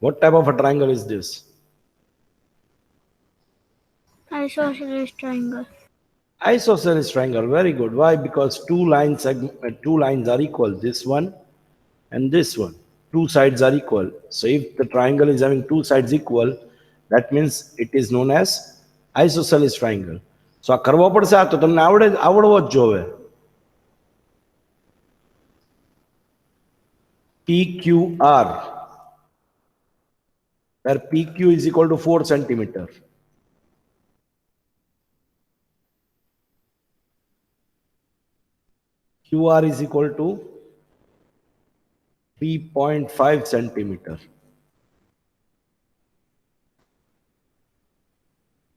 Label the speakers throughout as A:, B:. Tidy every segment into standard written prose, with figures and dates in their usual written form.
A: What type of a triangle is this?
B: Isosceles triangle.
A: Isosceles triangle. Very good. Why? Because two lines are equal. This one and this one. Two sides are equal. So if the triangle is having two sides equal, that means it is known as isosceles triangle. So આ કરવો પડશે, આ તો તમને આવડવો જ જોવે. PQR, where PQ is equal to 4 centimeter. QR is equal to 3.5 centimeter.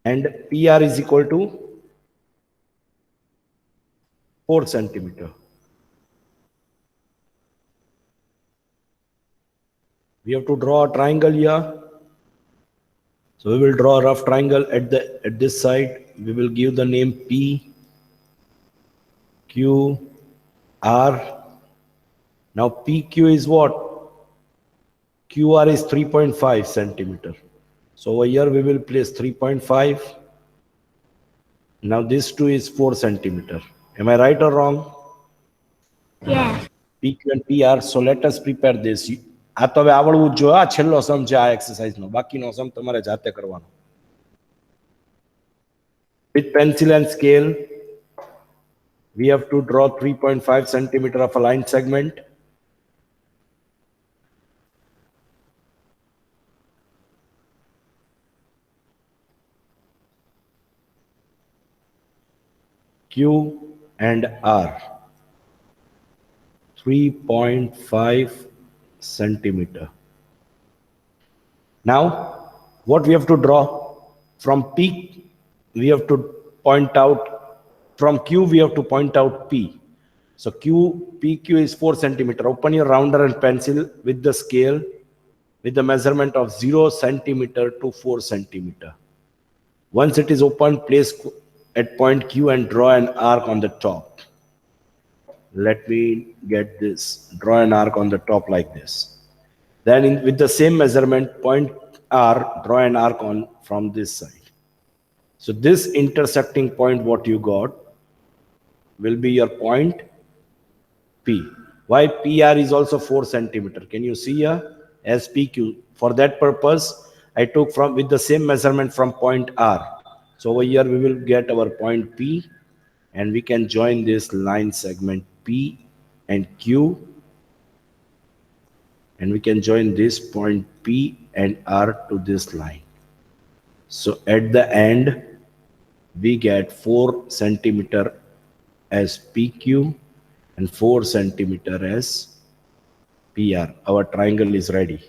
A: And PR is equal to 4 centimeter. We have to draw a triangle here. So we will draw a rough triangle at this side. We will give the name P, Q, R. Now PQ is what? QR is 3.5 centimeter. So over here we will place 3.5. Now this 2 is 4 centimeter. Am I right or wrong?
B: Yes.
A: PQ and PR. So let us prepare this. આ તો હવે આવડવું જ જોઈએ. આ છેલ્લો સમ છે આ એક્સરસાઇઝનો. બાકીનો સમ તમારે જાતે કરવાનો. With pencil and scale, we have to draw 3.5 centimeter of a line segment. Q and R. 3.5 centimeter. Now, what we have to draw from P, we have to point out, from Q we have to point out P. So PQ is 4 centimeter. Open your rounder and pencil with the scale with the measurement of 0 centimeter to 4 centimeter. Once it is open, place at point Q and draw an arc on the top. Let me get this. Draw an arc on the top like this. Then with the same measurement, point R, draw an arc on from this side. So this intersecting point, what you got, will be your point P. Why PR is also 4 centimeter? Can you see here? As PQ. For that purpose, I took from with the same measurement from point R. So over here we will get our point P, and we can join this line segment P and Q, and we can join this point P and R to this line. So at the end, we get 4 centimeter as PQ and 4 centimeter as PR. Our triangle is ready.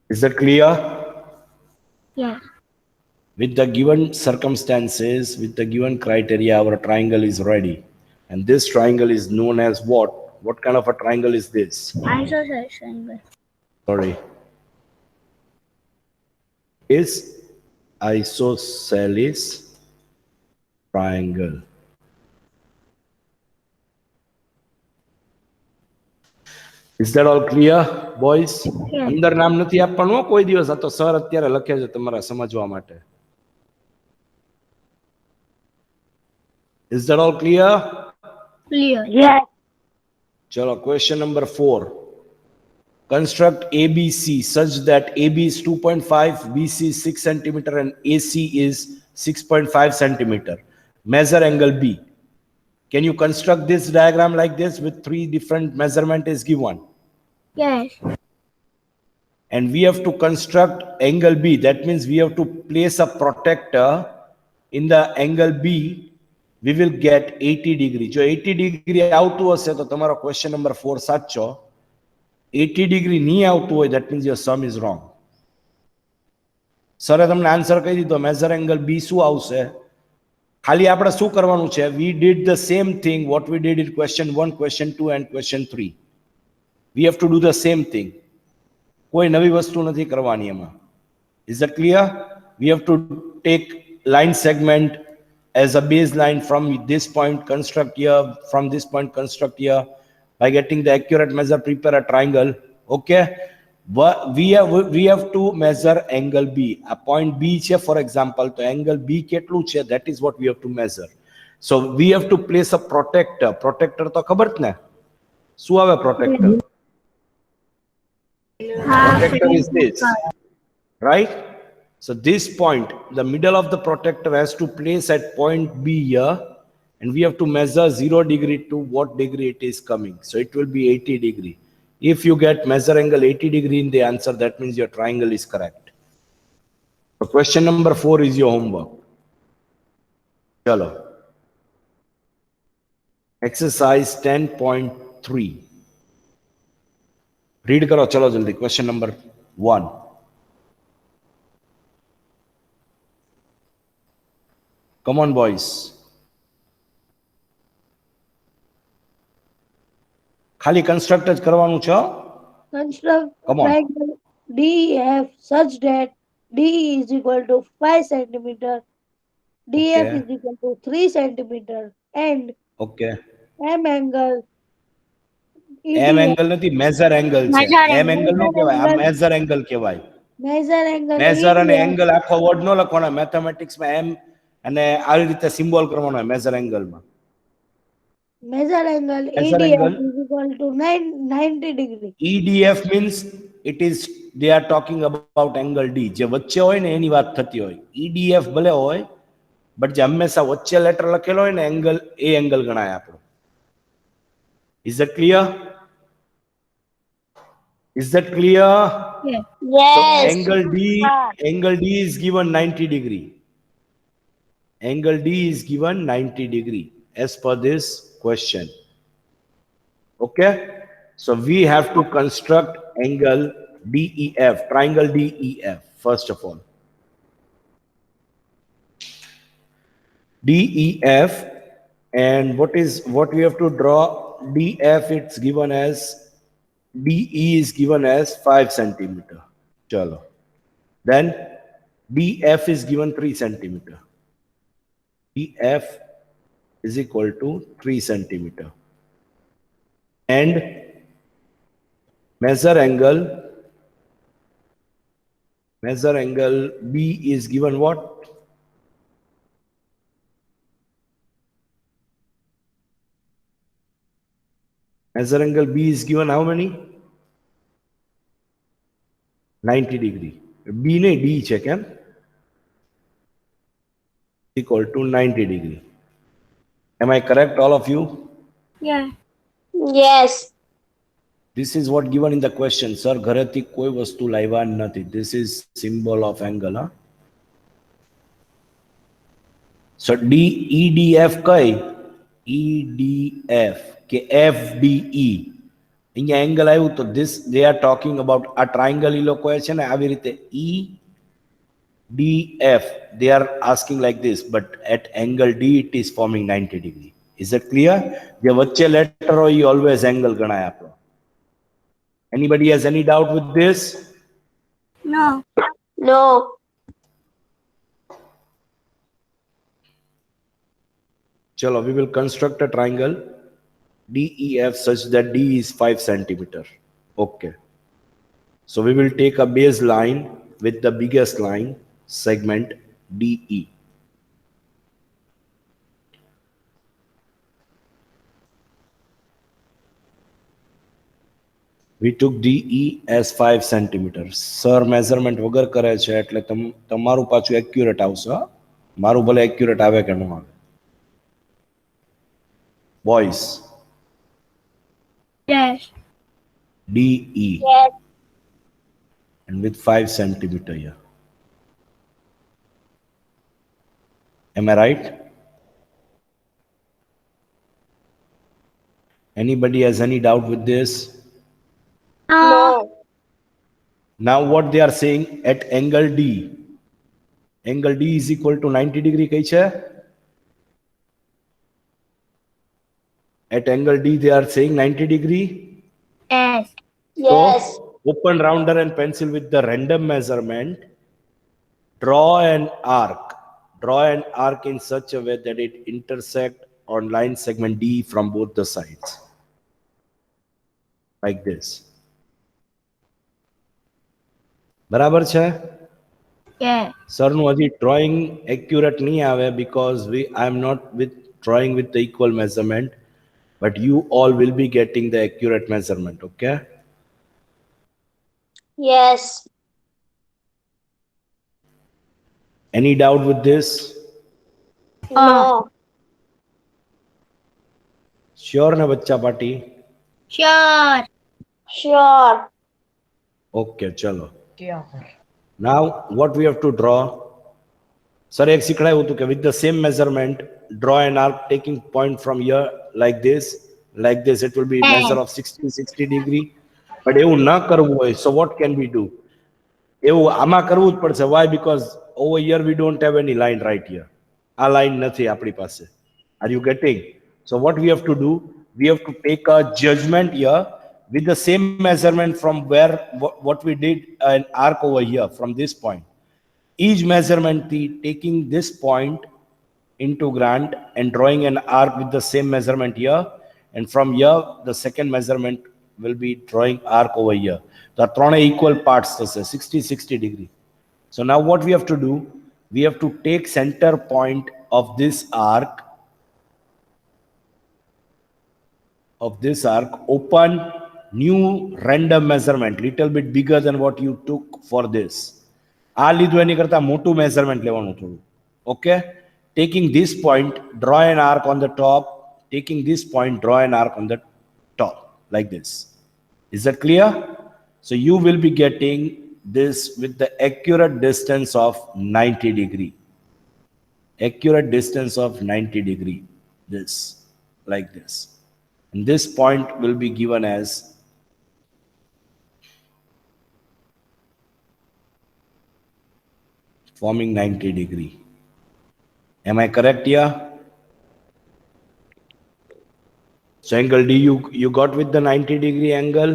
A: Is that clear?
B: Yes.
A: With the given circumstances, with the given criteria, our triangle is ready. And this triangle is known as what? What kind of a triangle is this?
B: Isosceles triangle.
A: Sorry. Is isosceles triangle. Is that all clear, boys?
B: Yes.
A: અંદર નામ નથી આપવાનું કોઈ દિવસ. આ તો sir અત્યારે લખે છે તમારા સમજવા માટે. Is that all clear?
B: Clear. Yes.
A: Chalo, question number 4. Construct ABC such that AB is 2.5, BC is 6 centimeter, and AC is 6.5 centimeter. Measure angle B. Can you construct this diagram like this with 3 different measurement is given?
B: Yes.
A: And we have to construct angle B. That means we have to place a protector in the angle B. We will get 80 degree. જો 80 degree આવતું હશે તો તમારો question number 4 સાચો. 80 degree નહીં આવતું હોય, that means your sum is wrong. સરે તમને આન્સર કહી દીધો. મેજર એંગલ બી શું આવશે? ખાલી આપણે શું કરવાનું છે? We did the same thing what we did in question 1, question 2 and question 3. We have to do the same thing. કોઈ નવી વસ્તુ નથી કરવાની એમાં. Is that clear? We have to take line segment as a baseline from this point, construct here, from this point construct here. By getting the accurate measure, prepare a triangle. Okay, we have to measure angle B. A point B છે for example, તો angle B કેટલું છે, that is what we have to measure. So we have to place a protector. Protector તો ખબર જ ને શું આવે protector? Protector is this, right? So this point, the middle of the protector has to place at point B here, and we have to measure 0 degree to what degree it is coming. So it will be 80 degree. If you get measure angle 80 degree in the answer, that means your triangle is correct. So question number 4 is your homework. Chalo. Exercise 10.3. Read karo chalo jaldi. Question number 1. Come on, boys. ખાલી construct જ કરવાનું છે.
C: Construct
A: Come on.
C: triangle DEF such that DE is equal to 5 centimeter, DF
A: Okay.
C: is equal to 3 centimeter, and
A: Okay.
C: M angle
A: M
C: EDF
A: angle નથી, measure angle છે.
B: Measure
A: M angle નો કહેવાય, આ measure angle કહેવાય.
C: measure angle
A: major અને
C: EDF
A: angle આખો word નો લખવાનો, mathematics માં એમ અને આવી રીતે સિમ્બોલ કરવાનો મેજર એંગલ માં.
C: measure angle
A: Measure
C: EDF
A: angle.
C: is equal to 90 degree.
A: EDF means it is they are talking about angle D. જે વચ્ચે હોય ને એની વાત થતી હોય. EDF ભલે હોય, બટ જે હંમેશા વચ્ચે લેટર લખેલો હોય ને એંગલ, એ એંગલ ગણાય આપણો. Is that clear? Is that clear?
B: Yes.
A: So angle D is given 90 degree. Angle D is given 90 degree as per this question. Okay, so we have to construct angle DEF, triangle DEF first of all. DEF, and what we have to draw? DF, it's given as DE is given as 5 centimeter. Chalo. Then DF is given 3 centimeter. DF is equal to 3 centimeter. And measure angle B is given what? Measure angle B is given how many? 90 degree. B ne D છે કેમ? Equal to 90 degree. Am I correct, all of you?
B: Yeah.
C: Yes.
A: This is what given in the question. Sir, ઘરેથી કોઈ વસ્તુ લાવ્યા નથી. This is symbol of angle. Huh? So EDF કઈ? EDF કે FDE. અહીંયા angle આવ્યું તો this they are talking about a triangle એ લોકોએ છે ને આવી રીતે EDF. They are asking like this, but at angle D it is forming 90 degree. Is that clear? જે વચ્ચે લેટર હોય એ always angle ગણાય આપણો. Anybody has any doubt with this?
B: No.
C: No.
A: Chalo, we will construct a triangle DEF such that D is 5 centimeter. Okay. So we will take a base line with the biggest line segment DE. We took DE as 5 centimeters. Sir, measurement વગર કરે છે એટલે તમારું પાછું accurate આવશે. મારું ભલે accurate આવે કે ન આવે. Boys.
B: Yes.
A: DE.
C: Yes.
A: And with 5 centimeter here. Am I right? Anybody has any doubt with this?
B: No.
A: Now what they are saying at angle D. Angle D is equal to 90 degree કઈ છે? At angle D they are saying 90 degree.
B: Yes.
C: Yes.
A: So open rounder and pencil with the random measurement. Draw an arc. Draw an arc in such a way that it intersect on line segment D from both the sides. Like this. બરાબર છે?
B: Yeah.
A: સરનું હજી drawing accurate નહીં આવે because I am not with drawing with the equal measurement, but you all will be getting the accurate measurement, okay?
C: Yes.
A: Any doubt with this?
C: No.
A: Sure na bachcha party?
B: Sure.
C: Sure.
A: Okay, chalo. Now what we have to draw? Sir, એક શીખડાયું હતું કે with the same measurement, draw an arc taking point from here like this. It will be measure of 60 degree. But એવું ન કરવું હોય, so what can we do? એવું આમાં કરવું જ પડશે. Why? Because over here we don't have any line right here. આ line નથી આપણી પાસે. Are you getting? So what we have to do? We have to take a judgment here with the same measurement from where what we did an arc over here from this point. Each measurement taking this point into grant and drawing an arc with the same measurement here, and from here the second measurement will be drawing arc over here. The three equal parts, 60 degree. So now what we have to do, we have to take center point of this arc, open new random measurement, little bit bigger than what you took for this. આ લીધું એની કરતા મોટું measurement લેવાનું થોડું. Okay? Taking this point, draw an arc on the top. Taking this point, draw an arc on the top, like this. Is that clear? So you will be getting this with the accurate distance of 90 degree. Accurate distance of 90 degree. This, like this. And this point will be given as forming 90 degree. Am I correct here? So angle D you got with the 90 degree angle?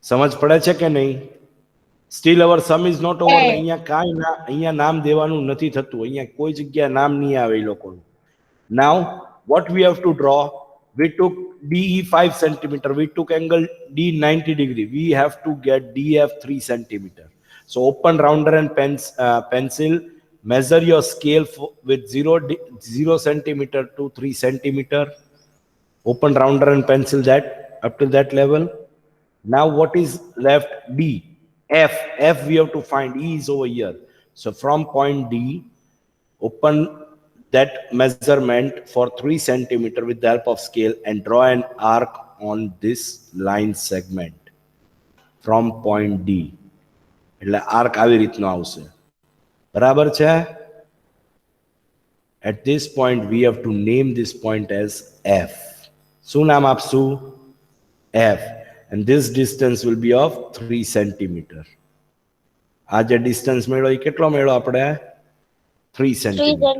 A: સમજ પડે છે કે નહીં? Still our sum is not over. અહીંયા કાંઈ ના, અહીંયા નામ દેવાનું નથી થતું. અહીંયા કોઈ જગ્યા નામ નહીં આવે એ લોકોનું. Now what we have to draw? We took DE 5 centimeter. We took angle D 90 degree. We have to get DF 3 centimeter. So open rounder and pencil. Measure your scale with 0 centimeter to 3 centimeter. Open rounder and pencil that up to that level. Now what is left? D. F we have to find. E is over here. So from point D, open that measurement for 3 centimeter with the help of scale and draw an arc on this line segment from point D. એટલે arc આવી રીતનો આવશે. બરાબર છે? At this point we have to name this point as F. શું નામ આપશું? F. And this distance will be of 3 centimeter. આ જે distance મેળો એ કેટલો મેળો આપણે? 3 centimeter.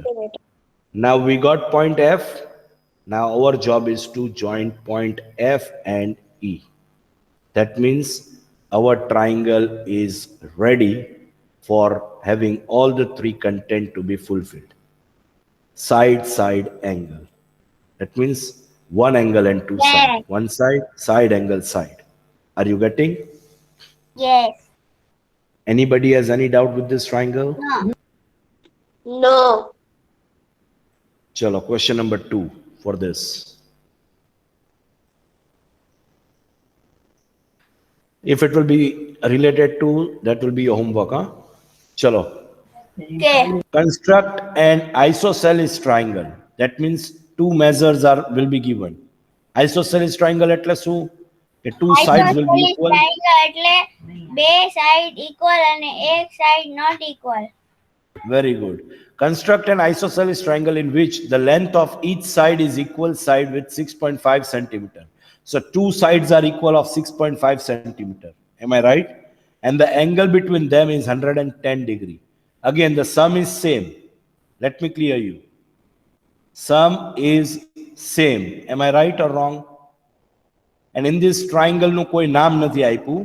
A: Now we got point F. Now our job is to join point F and E. That means our triangle is ready for having all the three content to be fulfilled. Side angle. That means one angle and two sides. One side angle, side. Are you getting?
B: Yes.
A: Anybody has any doubt with this triangle?
B: No.
C: No.
A: Chalo, question number 2 for this. If it will be related to, that will be your homework, huh? Chalo.
B: Okay.
A: Construct an isosceles triangle. That means two measures will be given. Isosceles triangle એટલે શું? કે two sides will be equal.
B: એટલે બે side equal અને એક side not equal.
A: Very good. Construct an isosceles triangle in which the length of each side is equal side with 6.5 centimeter. So two sides are equal of 6.5 centimeter. Am I right? And the angle between them is 110 degree. Again, the sum is same. Let me clear you. Sum is same. Am I right or wrong? And in this triangle no koi naam nathi aipu.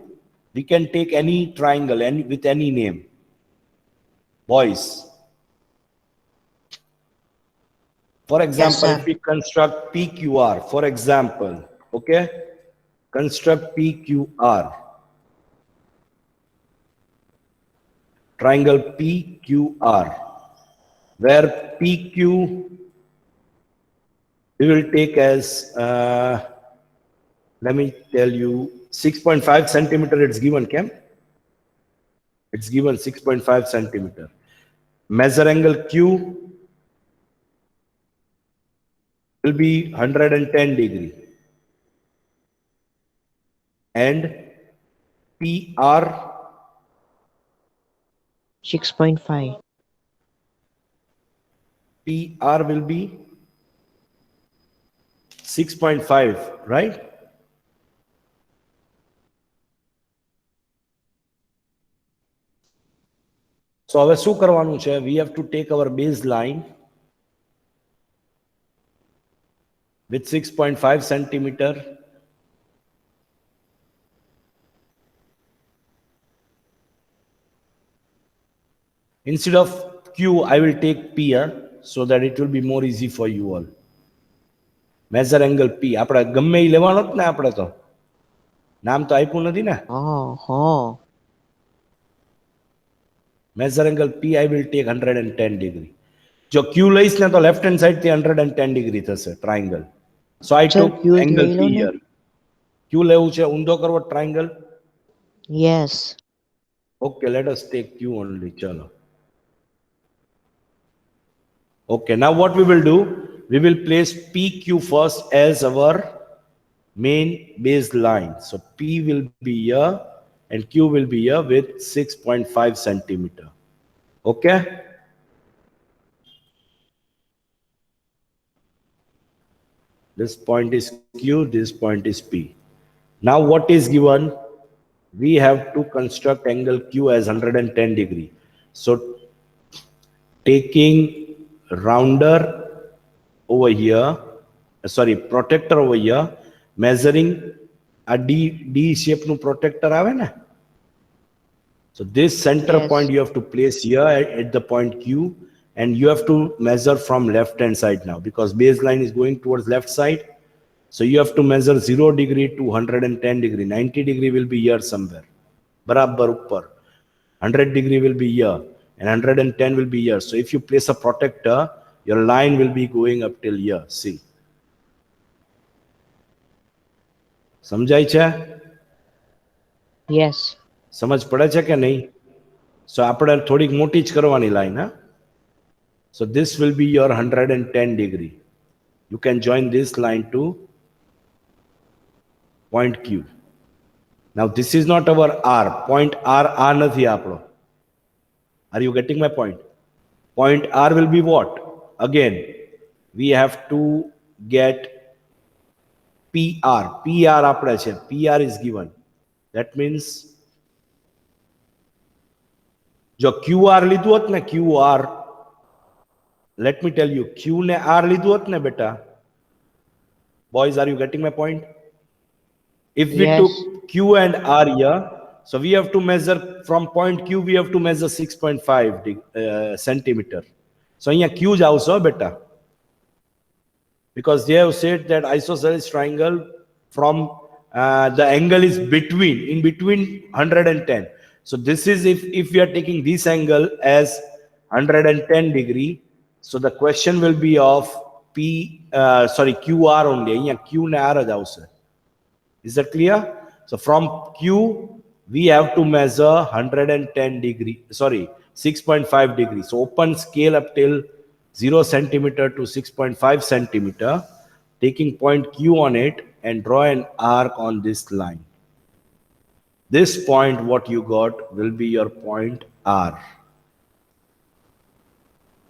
A: We can take any triangle with any name. Boys. For example,
D: Yes, sir.
A: if we construct PQR, for example, okay? construct PQR. Triangle PQR, where PQ we will take as, let me tell you, 6.5 centimeter it's given, Cam. It's given 6.5 centimeter. Measure angle Q will be 110 degree. And PR
D: 6.5.
A: PR will be 6.5, right? So હવે શું કરવાનું છે? We have to take our baseline with 6.5 centimeter. Instead of Q, I will take P here so that it will be more easy for you all. Measure angle P. આપણે ગમે ઈ લેવાનો જ ને, આપણે તો નામ તો આપ્યું નથી ને. Measure angle P, I will take 110 degree. જો Q લઈશ ને તો લેફ્ટ હેન્ડ સાઈડ થી 110 degree થશે triangle. So I
D: Sir,
A: took
D: Q
A: angle
D: લઈ
A: P
D: લો ને.
A: here. Q લેવું છે, ઊંધો કરવો triangle.
D: Yes.
A: Okay, let us take Q only. Chalo. Okay, now what we will do, we will place PQ first as our main baseline. So P will be here and Q will be here with 6.5 centimeter. Okay. This point is Q, this point is P. Now what is given? We have to construct angle Q as 110 degree. So taking rounder over here, sorry, protector over here, measuring a D shape no protector aave na. So this center
D: Yes.
A: point you have to place here at the point Q, and you have to measure from left hand side now because baseline is going towards left side. So you have to measure 0 degree to 110 degree. 90 degree will be here somewhere. Barabar uppar. 100 degree will be here and 110 will be here. So if you place a protector, your line will be going up till here. See. સમજાય છે?
D: Yes.
A: સમજ પડે છે કે નહીં? So આપણે થોડીક મોટી જ કરવાની લાઈન, હા? So this will be your 110 degree. You can join this line to point Q. Now this is not our R. Point R નથી આપણો. Are you getting my point? Point R will be what? Again, we have to get PR. PR આપણે છે. PR is given. That means જો QR લીધું હોત ને, QR, let me tell you, Q ને R લીધું હોત ને બેટા. Boys, are you getting my point? If we
D: Yes.
A: took Q and R here, so we have to measure from point Q, we have to measure 6.5 centimeter. So here Q is also beta. Because they have said that isosceles triangle from the angle is in between 110. So this is if we are taking this angle as 110 degree, so the question will be of QR only. Here Q ne R જ આવશે. Is that clear? So from Q, we have to measure 110 degree, 6.5 degree. So open scale up till 0 centimeter to 6.5 centimeter, taking point Q on it and draw an arc on this line. This point, what you got, will be your point R.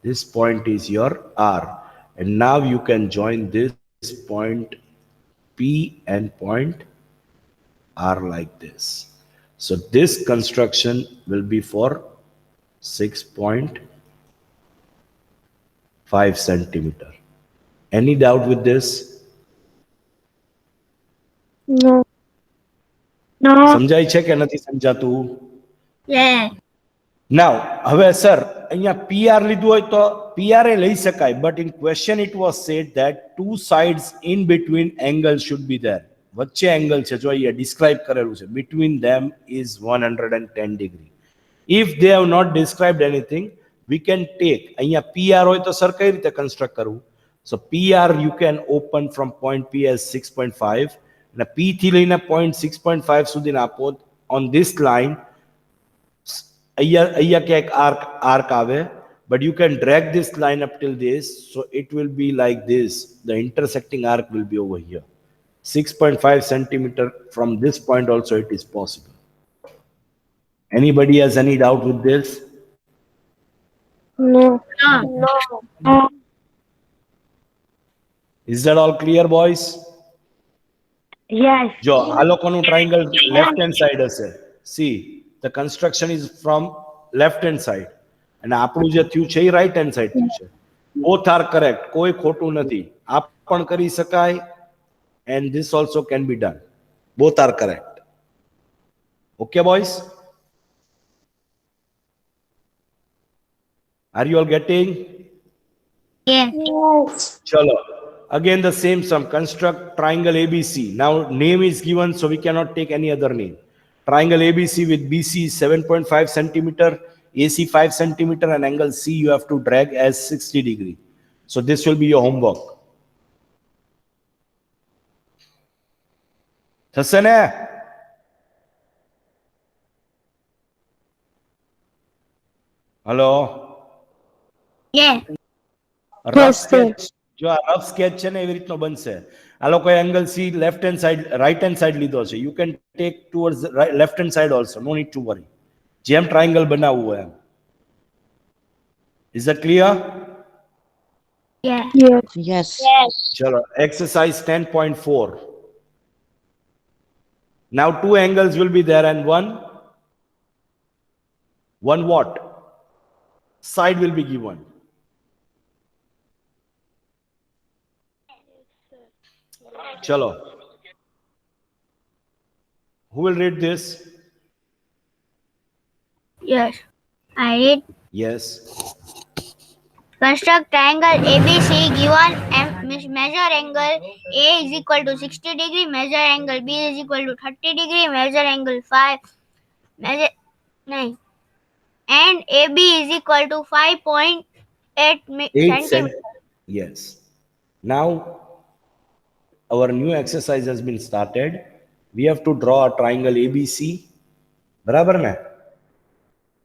A: This point is your R. And now you can join this point P and point R like this. So this construction will be for 6.5 centimeter. Any doubt with this?
C: No. No.
A: સમજાય છે કે નથી સમજાતું?
B: Yeah.
A: Now, હવે sir અહીંયા PR લીધું હોય તો PR એ લઈ શકાય, but in question it was said that two sides in between angles should be there. વચ્ચે એંગલ છે, જો અહીંયા ડિસ્ક્રાઇબ કરેલું છે, between them is 110 degree. If they have not described anything, we can take, અહીંયા PR હોય તો sir કઈ રીતે કન્સ્ટ્રક્ટ કરવું? So PR you can open from point P as 6.5 અને P થી લઈને point 6.5 સુધી આપો on this line. અહીંયા ક્યાંક arc આવે, but you can drag this line up till this, so it will be like this. The intersecting arc will be over here. 6.5 centimeter from this point also it is possible. Anybody has any doubt with this?
C: No.
B: No.
A: Is that all clear, boys?
C: Yes.
A: જો આ લોકોનું triangle left hand side હશે. See, the construction is from left hand side. અને આપણું જે થયું છે એ right hand side થયું છે. Both are correct. કોઈ ખોટું નથી. આ પણ કરી શકાય and this also can be done. Both are correct. Okay, boys? Are you all getting?
B: Yes.
C: Yes.
A: Chalo. Again the same sum. Construct triangle ABC. Now name is given, so we cannot take any other name. Triangle ABC with BC 7.5 centimeter, AC 5 centimeter, and angle C you have to drag as 60 degree. So this will be your homework. થશે ને? Hello,
B: Yes.
A: Rough sketch, જો આ rough sketch છે ને એવી રીતનો બનશે. આ લોકોએ angle C left hand side right hand side લીધો છે. You can take towards left hand side also, no need to worry. જેમ ટ્રાયંગલ બનાવવું હોય એમ. Is that clear?
B: Yes.
C: Yes.
D: Yes.
B: Yes.
A: ચલો, exercise 10.4. Now two angles will be there and one what? Side will be given. Chalo. Who will read this?
B: Yes. I read.
A: Yes.
B: Construct triangle ABC given measure angle A is equal to 60 degree, measure angle B is equal to 30 degree, measure angle 5, measure 9, and AB is equal to 5.8 centimeter.
A: Yes. Now our new exercise has been started. We have to draw a triangle ABC. Barabar na?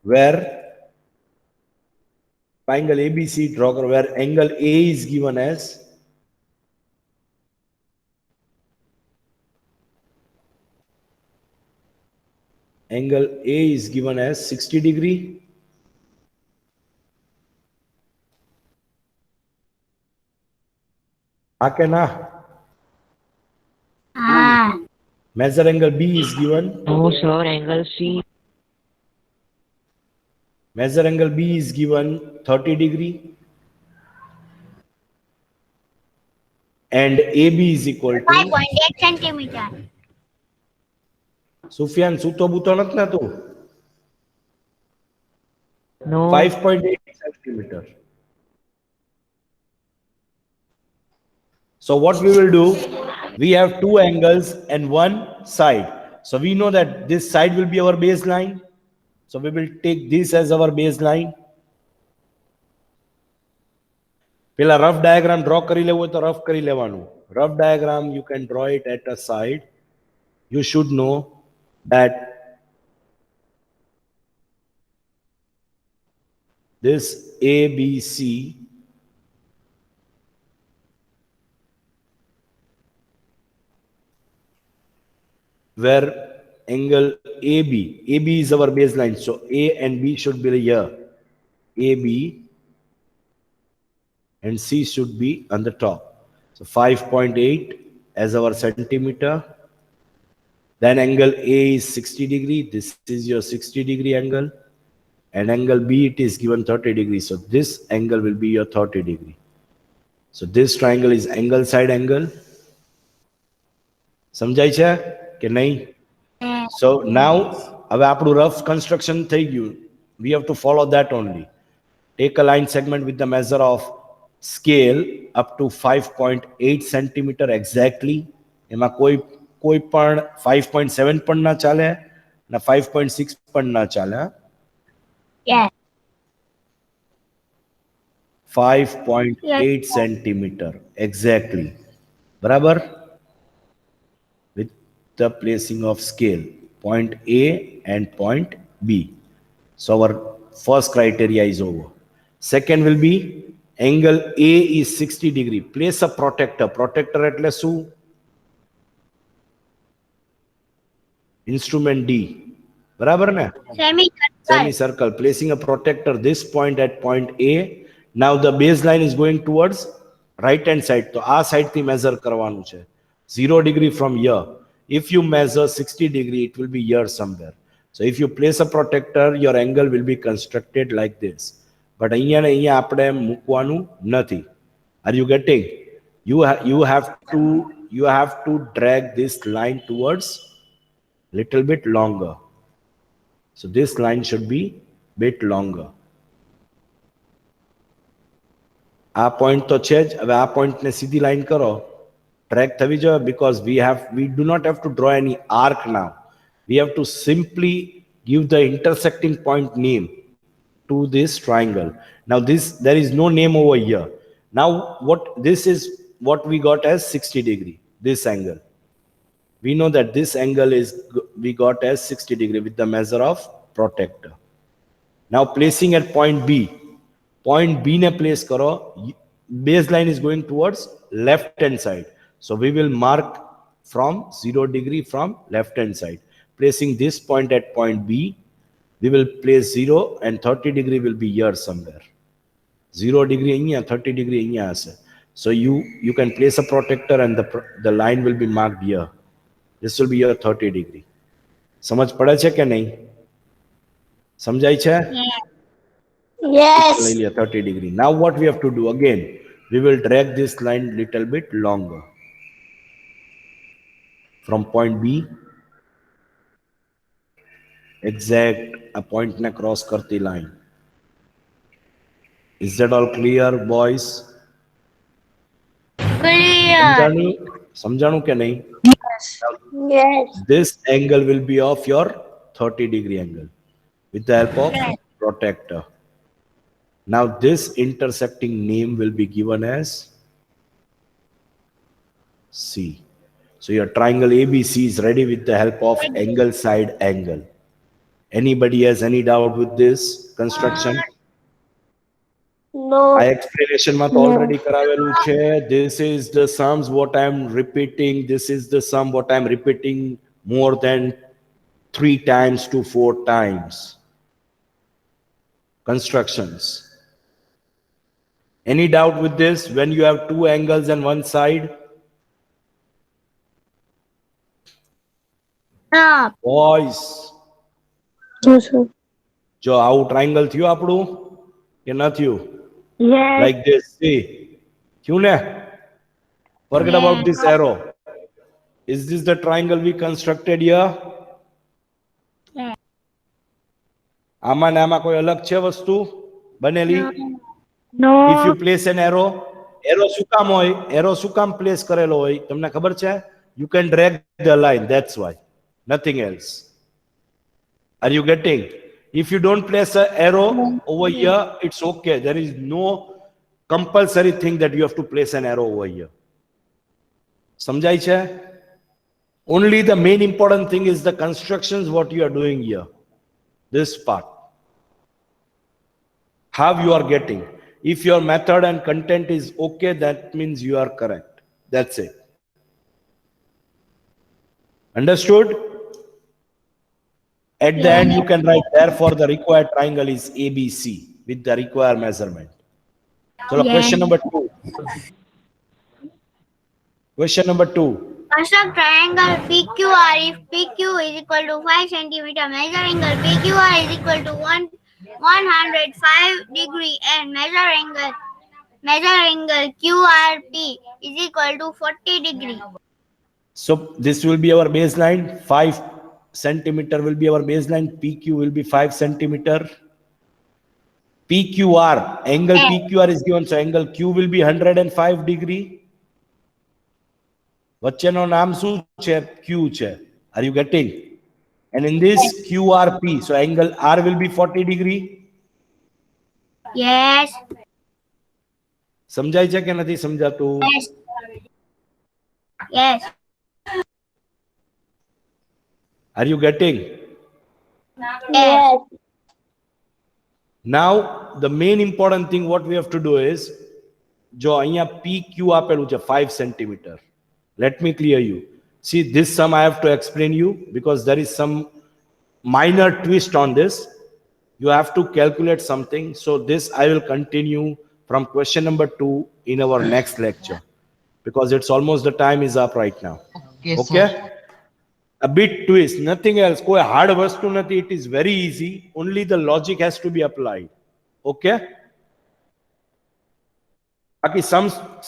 A: Where triangle ABC draw where angle A is given as angle A is given as 60 degree. Okay, na?
B: Ah.
A: Measure angle B is given.
D: No, sir. Angle C.
A: Measure angle B is given 30 degree. And AB is equal to
B: 5.8 centimeter.
A: Sufyan, suto buto nat na tu?
D: No.
A: 5.8 centimeter. So what we will do, we have two angles and one side. So we know that this side will be our baseline. So we will take this as our baseline. પેલા rough diagram draw કરી લેવો હોય તો rough કરી લેવાનું. Rough diagram you can draw it at a side. You should know that this ABC where angle AB is our baseline. So A and B should be here. AB and C should be on the top. So 5.8 as our centimeter. Then angle A is 60 degree. This is your 60 degree angle. And angle B, it is given 30 degree. So this angle will be your 30 degree. So this triangle is angle side angle. સમજાય છે કે નહીં? So now હવે આપણું rough construction થઈ ગયું. We have to follow that only. Take a line segment with the measure of scale up to 5.8 centimeter exactly. એમાં કોઈ કોઈ પણ 5.7 પણ ના ચાલે અને 5.6 પણ ના ચાલે હા?
B: Yes.
A: 5.8 centimeter exactly. બરાબર? With the placing of scale, point A and point B. So our first criteria is over. Second will be angle A is 60 degree. Place a protector. Protector એટલે શું? Instrument D. બરાબર ને?
B: Semicircle.
A: Semicircle. Placing a protector this point at point A. Now the baseline is going towards right hand side. તો આ side થી measure કરવાનું છે. 0 degree from here. If you measure 60 degree, it will be here somewhere. So if you place a protector, your angle will be constructed like this. But અહીંયા ને અહીંયા આપણે મૂકવાનું નથી. Are you getting? You have to drag this line towards little bit longer. So this line should be bit longer. આ point તો છે જ. હવે આ point ને સીધી line કરો. Drag થવી જોઈએ because we do not have to draw any arc now. We have to simply give the intersecting point name to this triangle. Now there is no name over here. Now this is what we got as 60 degree, this angle. We know that this angle we got as 60 degree with the measure of protector. Now placing at point B. Point B ne place karo. Baseline is going towards left hand side. So we will mark from 0 degree from left hand side. Placing this point at point B, we will place 0 and 30 degree will be here somewhere. 0 degree અહીંયા, 30 degree અહીંયા હશે. So you can place a protector and the line will be marked here. This will be your 30 degree. સમજ પડે છે કે નહીં? સમજાય છે?
C: Yes.
A: લઈ લ્યો 30 degree. Now what we have to do again, we will drag this line little bit longer. From point B, exact a point na cross karti line. Is that all clear, boys?
B: Clear.
A: સમજાણું કે નહીં?
C: Yes.
A: This angle will be of your 30 degree angle with the help of protector. Now this intersecting name will be given as C. So your triangle ABC is ready with the help of angle side angle. Anybody has any doubt with this construction?
C: No.
A: આ explanation માં તો already કરાવેલું છે. This is the sums what I am repeating. This is the sum what I am repeating more than 3 times to 4 times. Constructions. Any doubt with this? When you have 2 angles and 1 side?
B: No.
A: Boys,
C: Yes, sir.
A: જો આવું triangle થયું આપણું કે ન થયું?
C: Yes.
A: Like this, see? થયું ને? Forget about this arrow. Is this the triangle we constructed here?
B: Yeah.
A: આમાં ને આમાં કોઈ અલગ છે વસ્તુ બનેલી?
C: No.
A: If you place an arrow શું કામ હોય? Arrow શું કામ place કરેલો હોય? તમને ખબર છે? You can drag the line, that's why. Nothing else. Are you getting? If you don't place an arrow over here, it's okay. There is no compulsory thing that you have to place an arrow over here. સમજાય છે? Only the main important thing is the constructions what you are doing here. This part. How you are getting. If your method and content is okay, that means you are correct. That's it. Understood? At the end, you can write, therefore, the required triangle is ABC with the required measurement. So, question number 2. Question number 2.
B: Construct triangle PQR if PQ is equal to 5 centimeter. Measure angle PQR is equal to 105 degree and measure angle QRP is equal to 40 degree.
A: So, this will be our baseline. 5 centimeter will be our baseline. PQ will be 5 centimeter. PQR, angle PQR is given. So, angle Q will be 105 degree. વચ્ચેનો નામ શું છે? Q છે. Are you getting? And in this QRP, so angle R will be 40 degree.
B: Yes.
A: સમજાય છે કે નથી સમજાતું?
B: Yes. Yes.
A: Are you getting?
B: Yes.
A: Now the main important thing what we have to do is, જો અહીંયા PQ આપેલું છે 5 centimeter. Let me clear you. See, this sum I have to explain you because there is some minor twist on this. You have to calculate something. So this I will continue from question number 2 in our next lecture because it's almost the time is up right now. Okay? A bit twist, nothing else. કોઈ hard વસ્તુ નથી. It is very easy. Only the logic has to be applied. Okay? બાકી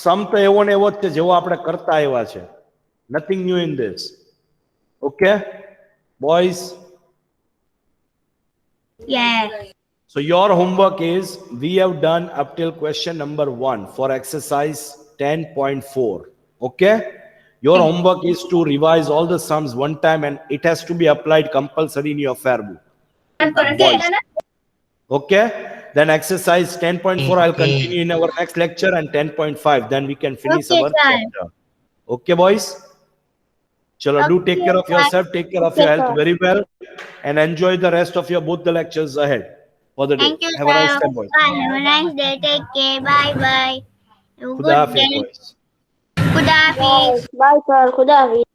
A: સમ તો એવો ને એવો જ છે જેવો આપણે કરતા આવ્યા છે. Nothing new in this. Okay? Boys?
B: Yes.
A: So your homework is, we have done up till question number 1 for exercise 10.4. Okay? Your homework is to revise all the sums one time and it has to be applied compulsory in your fair book. Boys. Okay? Then exercise 10.4 I'll continue in our next lecture and 10.5 then we can finish
B: Okay,
A: our
B: sir.
A: chapter. Okay, boys? Chalo, do take care of yourself, take care of your health very well and enjoy the rest of your both the lectures ahead for the day.
B: Thank you,
A: Have a nice
B: sir.
A: time, boys.
B: Bye. Have a nice day. Take care. Bye bye. Have a
A: Khuda
B: good
A: Hafiz,
B: day.
A: boys.
B: Khuda Hafiz.
C: Bye, sir. Khuda Hafiz.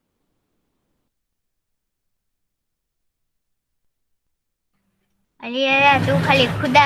B: Ali દાદા તું ખાલી ખુદા